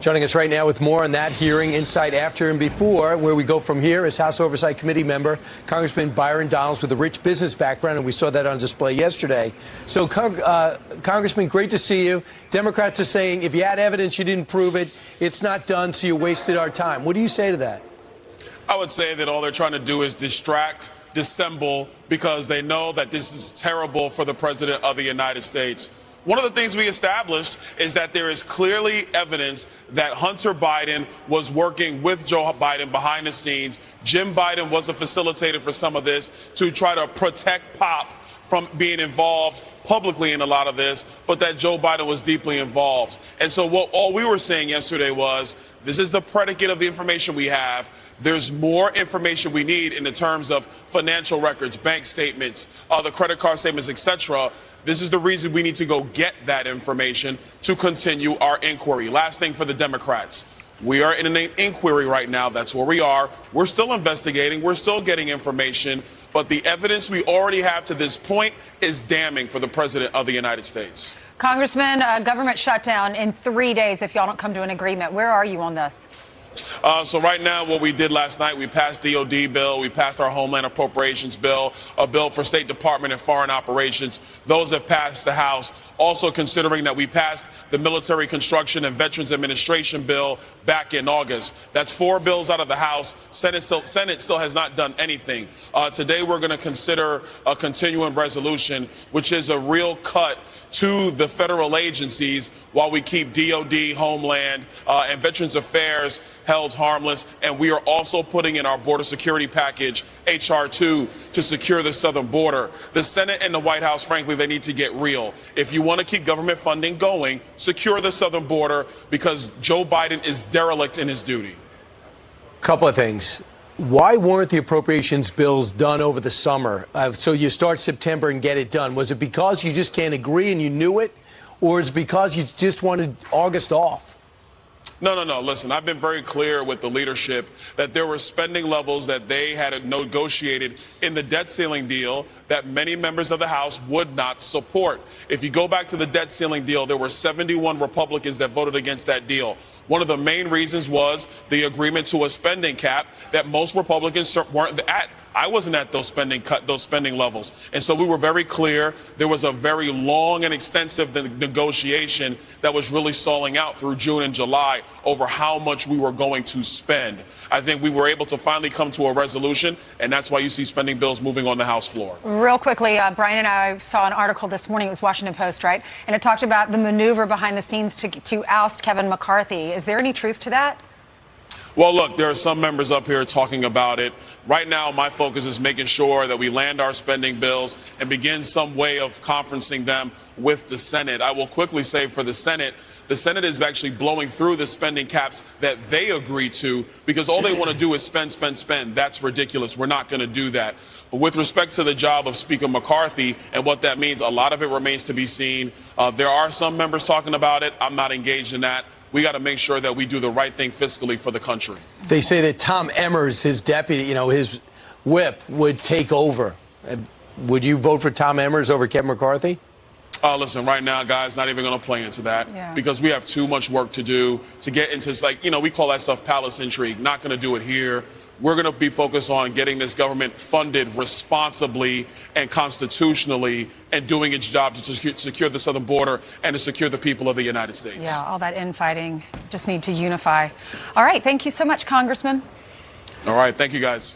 Joining us right now with more on that hearing, inside, after, and before. Where we go from here is House Oversight Committee member Congressman Byron Donalds with a rich business background, and we saw that on display yesterday. So, Congressman, great to see you. Democrats are saying if you had evidence, you didn't prove it, it's not done, so you wasted our time. What do you say to that? I would say that all they're trying to do is distract, dissemble, because they know that this is terrible for the President of the United States. One of the things we established is that there is clearly evidence that Hunter Biden was working with Joe Biden behind the scenes. Jim Biden was a facilitator for some of this to try to protect Pop from being involved publicly in a lot of this, but that Joe Biden was deeply involved. And so all we were saying yesterday was, this is the predicate of the information we have. There's more information we need in the terms of financial records, bank statements, the credit card statements, etc. This is the reason we need to go get that information to continue our inquiry. Last thing for the Democrats. We are in an inquiry right now. That's where we are. We're still investigating. We're still getting information. But the evidence we already have to this point is damning for the President of the United States. Congressman, government shutdown in 3 days if y'all don't come to an agreement. Where are you on this? So right now, what we did last night, we passed DOD bill, we passed our Homeland Appropriations bill, a bill for State Department and Foreign Operations. Those have passed the House. Also considering that we passed the Military Construction and Veterans Administration bill back in August. That's 4 bills out of the House. Senate still has not done anything. Today we're going to consider a continuing resolution, which is a real cut to the federal agencies while we keep DOD, Homeland, and Veterans Affairs held harmless. And we are also putting in our border security package, H.R. 2, to secure the southern border. The Senate and the White House, frankly, they need to get real. If you want to keep government funding going, secure the southern border, because Joe Biden is derelict in his duty. Couple of things. Why weren't the appropriations bills done over the summer? So you start September and get it done. Was it because you just can't agree and you knew it? Or is it because you just wanted August off? No. Listen, I've been very clear with the leadership that there were spending levels that they had negotiated in the debt ceiling deal that many members of the House would not support. If you go back to the debt ceiling deal, there were 71 Republicans that voted against that deal. One of the main reasons was the agreement to a spending cap that most Republicans weren't at. I wasn't at those spending levels. And so we were very clear. There was a very long and extensive negotiation that was really stalling out through June and July over how much we were going to spend. I think we were able to finally come to a resolution, and that's why you see spending bills moving on the House floor. Real quickly, Brian and I saw an article this morning. It was Washington Post, right? And it talked about the maneuver behind the scenes to oust Kevin McCarthy. Is there any truth to that? Well, look, there are some members up here talking about it. Right now, my focus is making sure that we land our spending bills and begin some way of conferencing them with the Senate. I will quickly say for the Senate is actually blowing through the spending caps that they agree to, because all they want to do is spend. That's ridiculous. We're not going to do that. But with respect to the job of Speaker McCarthy and what that means, a lot of it remains to be seen. There are some members talking about it. I'm not engaged in that. We got to make sure that we do the right thing fiscally for the country. They say that Tom Emmers, his deputy, his whip, would take over. Would you vote for Tom Emmers over Kevin McCarthy? Listen, right now, guys, not even going to play into that because we have too much work to do to get into, we call that stuff palace intrigue. Not going to do it here. We're going to be focused on getting this government funded responsibly and constitutionally and doing its job to secure the southern border and to secure the people of the United States. Yeah, all that infighting. Just need to unify. All right. Thank you so much, Congressman. All right. Thank you, guys.